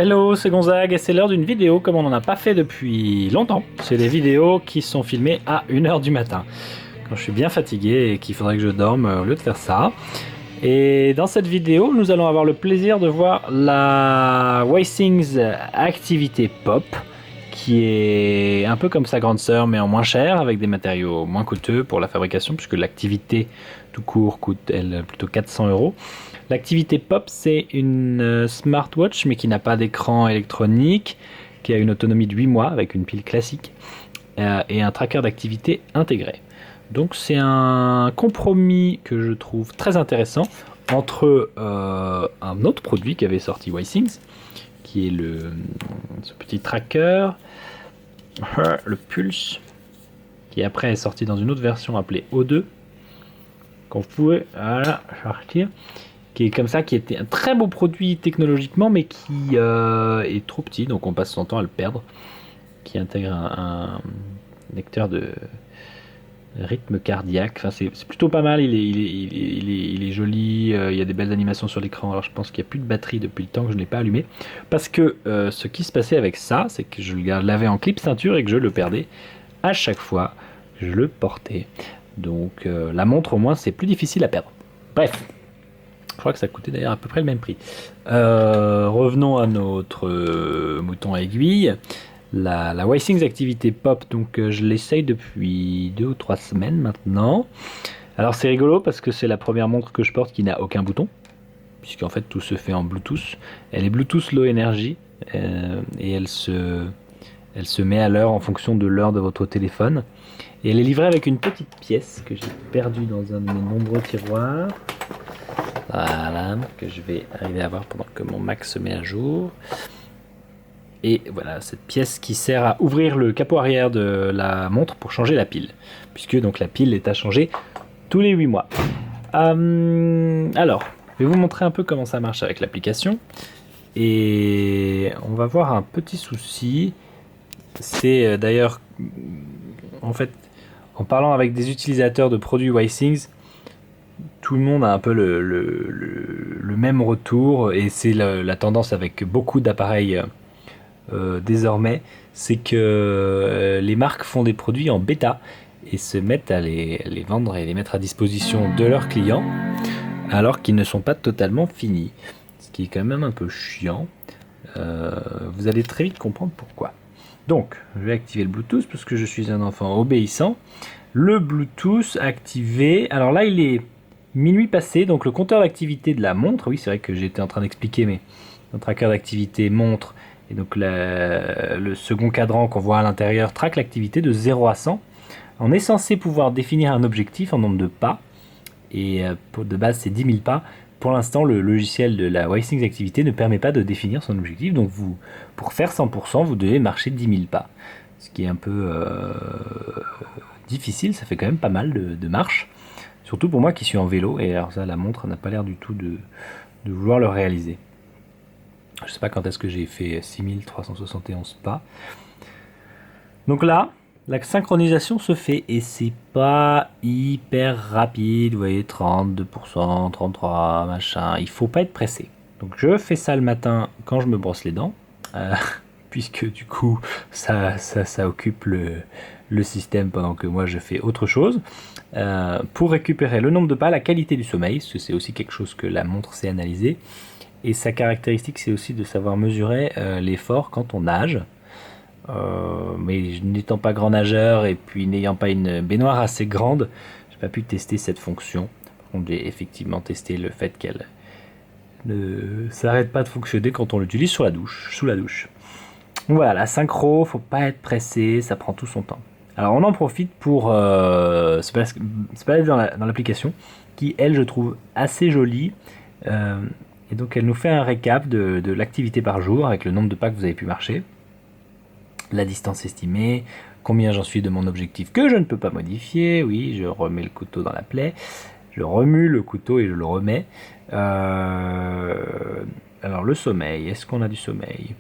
Hello, c'est Gonzague et c'est l'heure d'une vidéo comme on n'en a pas fait depuis longtemps. C'est des vidéos qui sont filmées à 1h du matin. Quand je suis bien fatigué et qu'il faudrait que je dorme au lieu de faire ça. Et dans cette vidéo, nous allons avoir le plaisir de voir la Wissings Activité Pop, qui est un peu comme sa grande sœur mais en moins cher, avec des matériaux moins coûteux pour la fabrication, puisque l'activité tout court coûte elle plutôt 400 €. L'activité Pop, c'est une smartwatch mais qui n'a pas d'écran électronique, qui a une autonomie de 8 mois avec une pile classique et un tracker d'activité intégré. Donc c'est un compromis que je trouve très intéressant entre un autre produit qu'avait sorti Wissings, qui est ce petit tracker, le Pulse, qui après est sorti dans une autre version appelée O2, qu'on pouvait sortir, qui est comme ça, qui était un très beau produit technologiquement, mais qui est trop petit, donc on passe son temps à le perdre, qui intègre un lecteur de rythme cardiaque. Enfin, c'est plutôt pas mal, il est joli, il y a des belles animations sur l'écran. Alors je pense qu'il n'y a plus de batterie depuis le temps que je ne l'ai pas allumé, parce que ce qui se passait avec ça, c'est que je l'avais en clip ceinture et que je le perdais à chaque fois que je le portais. Donc la montre au moins c'est plus difficile à perdre. Bref, je crois que ça coûtait d'ailleurs à peu près le même prix. Revenons à notre mouton à aiguille. La Wissings Activité Pop, donc je l'essaye depuis 2 ou 3 semaines maintenant. Alors c'est rigolo parce que c'est la première montre que je porte qui n'a aucun bouton, puisqu'en fait tout se fait en Bluetooth. Elle est Bluetooth Low Energy et elle se met à l'heure en fonction de l'heure de votre téléphone. Et elle est livrée avec une petite pièce que j'ai perdue dans un de mes nombreux tiroirs. Voilà, que je vais arriver à voir pendant que mon Mac se met à jour. Et voilà, cette pièce qui sert à ouvrir le capot arrière de la montre pour changer la pile, puisque donc la pile est à changer tous les 8 mois. Alors, je vais vous montrer un peu comment ça marche avec l'application. Et on va voir un petit souci. C'est d'ailleurs, en fait, en parlant avec des utilisateurs de produits Wissings, tout le monde a un peu le même retour, et c'est la tendance avec beaucoup d'appareils désormais, c'est que les marques font des produits en bêta et se mettent à les vendre et les mettre à disposition de leurs clients alors qu'ils ne sont pas totalement finis, ce qui est quand même un peu chiant. Vous allez très vite comprendre pourquoi. Donc je vais activer le Bluetooth parce que je suis un enfant obéissant. Le Bluetooth activé, alors là il est minuit passé, donc le compteur d'activité de la montre, oui c'est vrai que j'étais en train d'expliquer, mais notre tracker d'activité montre, et donc le second cadran qu'on voit à l'intérieur traque l'activité de 0 à 100. On est censé pouvoir définir un objectif en nombre de pas, et de base c'est 10 000 pas. Pour l'instant le logiciel de la Wissings Activité ne permet pas de définir son objectif, donc pour faire 100% vous devez marcher 10 000 pas. Ce qui est un peu difficile, ça fait quand même pas mal de marche. Surtout pour moi qui suis en vélo, et alors ça la montre n'a pas l'air du tout de vouloir le réaliser. Je sais pas quand est-ce que j'ai fait 6371 pas. Donc là, la synchronisation se fait et c'est pas hyper rapide. Vous voyez, 32%, 33%, machin. Il faut pas être pressé. Donc je fais ça le matin quand je me brosse les dents. Puisque du coup, ça occupe le système pendant que moi je fais autre chose. Pour récupérer le nombre de pas, la qualité du sommeil, parce que c'est aussi quelque chose que la montre sait analyser. Et sa caractéristique, c'est aussi de savoir mesurer l'effort quand on nage. Mais n'étant pas grand nageur et puis n'ayant pas une baignoire assez grande, j'ai pas pu tester cette fonction. Par contre, j'ai effectivement testé le fait qu'elle ne s'arrête pas de fonctionner quand on l'utilise sous la douche. Voilà, la synchro, faut pas être pressé, ça prend tout son temps. Alors on en profite pour se balader dans l'application, qui elle je trouve assez jolie. Et donc elle nous fait un récap de l'activité par jour avec le nombre de pas que vous avez pu marcher, la distance estimée, combien j'en suis de mon objectif que je ne peux pas modifier. Oui, je remets le couteau dans la plaie, je remue le couteau et je le remets. Alors le sommeil, est-ce qu'on a du sommeil?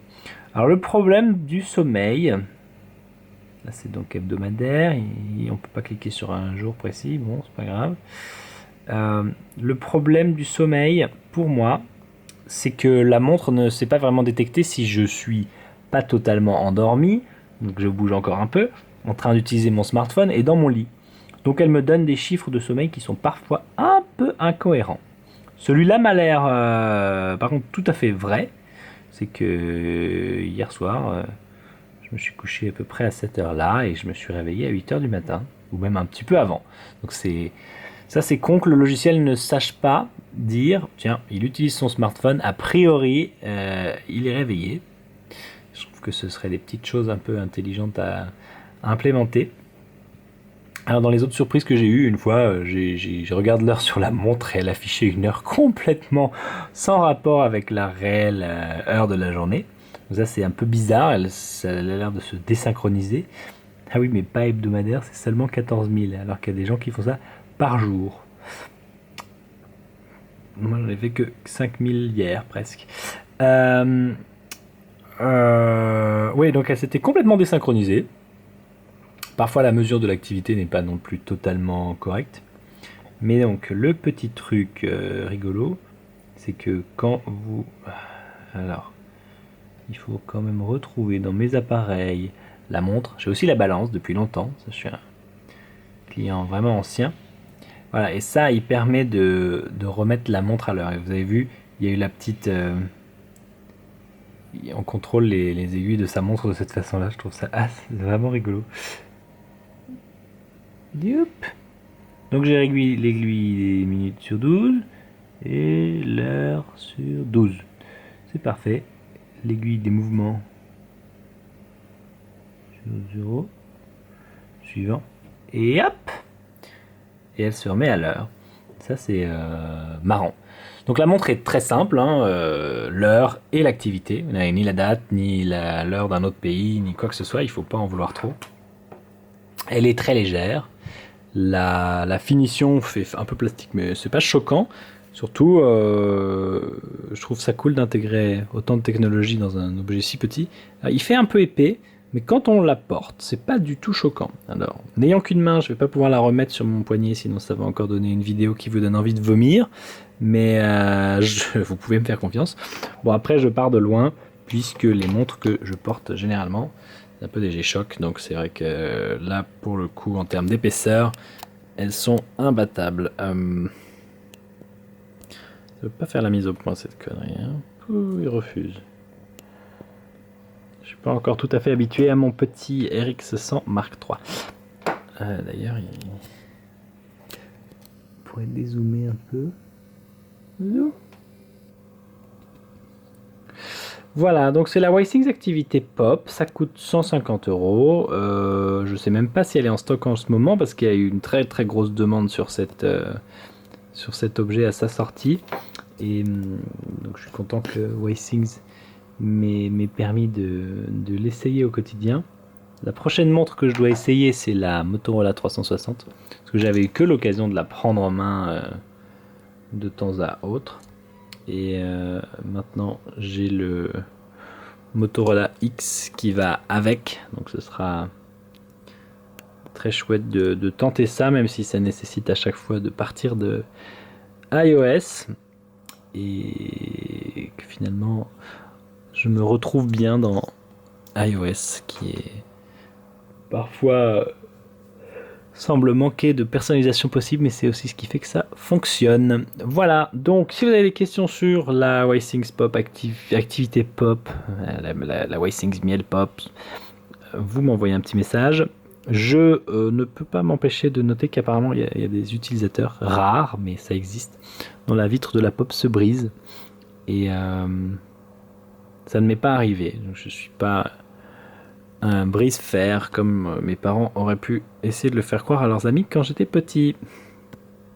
Alors le problème du sommeil, là c'est donc hebdomadaire, on peut pas cliquer sur un jour précis, bon c'est pas grave. Le problème du sommeil pour moi, c'est que la montre ne sait pas vraiment détecter si je suis pas totalement endormi, donc je bouge encore un peu, en train d'utiliser mon smartphone et dans mon lit. Donc elle me donne des chiffres de sommeil qui sont parfois un peu incohérents. Celui-là m'a l'air par contre tout à fait vrai. C'est que hier soir, je me suis couché à peu près à cette heure-là et je me suis réveillé à 8 heures du matin, ou même un petit peu avant. Donc c'est con que le logiciel ne sache pas dire, tiens, il utilise son smartphone, a priori, il est réveillé. Je trouve que ce serait des petites choses un peu intelligentes à implémenter. Alors dans les autres surprises que j'ai eues, une fois, je regarde l'heure sur la montre et elle affichait une heure complètement sans rapport avec la réelle heure de la journée. Donc ça c'est un peu bizarre, ça a l'air de se désynchroniser. Ah oui, mais pas hebdomadaire, c'est seulement 14 000, alors qu'il y a des gens qui font ça par jour. Moi j'en ai fait que 5 000 hier presque. Oui, donc elle s'était complètement désynchronisée. Parfois la mesure de l'activité n'est pas non plus totalement correcte. Mais donc le petit truc rigolo, c'est que quand vous... Alors, il faut quand même retrouver dans mes appareils la montre. J'ai aussi la balance depuis longtemps. Ça, je suis un client vraiment ancien. Voilà, et ça, il permet de remettre la montre à l'heure. Et vous avez vu, il y a eu la petite... on contrôle les aiguilles de sa montre de cette façon-là. Je trouve ça c'est vraiment rigolo. Youp. Donc j'ai l'aiguille des minutes sur 12 et l'heure sur 12. C'est parfait. L'aiguille des mouvements sur 0. Suivant. Et hop. Et elle se remet à l'heure. Ça c'est marrant. Donc la montre est très simple, hein, l'heure et l'activité. Vous n'avez ni la date, ni l'heure d'un autre pays, ni quoi que ce soit. Il ne faut pas en vouloir trop. Elle est très légère. La finition fait un peu plastique, mais c'est pas choquant. Surtout, je trouve ça cool d'intégrer autant de technologie dans un objet si petit. Il fait un peu épais, mais quand on la porte, c'est pas du tout choquant. Alors, n'ayant qu'une main, je vais pas pouvoir la remettre sur mon poignet, sinon ça va encore donner une vidéo qui vous donne envie de vomir. Mais vous pouvez me faire confiance. Bon, après, je pars de loin, puisque les montres que je porte généralement, c'est un peu des G-Shock, donc c'est vrai que là, pour le coup, en termes d'épaisseur, elles sont imbattables. Ça veut pas faire la mise au point, cette connerie. Hein. Ouh, il refuse. Je suis pas encore tout à fait habitué à mon petit RX100 Mark III. D'ailleurs, il pourrait dézoomer un peu. Voilà, donc c'est la Withings Activité Pop, ça coûte 150 €. Je sais même pas si elle est en stock en ce moment parce qu'il y a eu une très très grosse demande sur cet objet à sa sortie. Et donc je suis content que Withings m'ait permis de l'essayer au quotidien. La prochaine montre que je dois essayer, c'est la Motorola 360, parce que j'avais eu que l'occasion de la prendre en main de temps à autre. Et maintenant j'ai le Motorola X qui va avec, donc ce sera très chouette de tenter ça, même si ça nécessite à chaque fois de partir de iOS et que finalement je me retrouve bien dans iOS qui est parfois semble manquer de personnalisation possible, mais c'est aussi ce qui fait que ça fonctionne. Voilà, donc si vous avez des questions sur la Withings Pop Activité Pop, la Withings Miel Pop, vous m'envoyez un petit message. Je ne peux pas m'empêcher de noter qu'apparemment il y a des utilisateurs rares, mais ça existe, dont la vitre de la Pop se brise. Et ça ne m'est pas arrivé, donc je ne suis pas un brise-fer comme mes parents auraient pu essayer de le faire croire à leurs amis quand j'étais petit.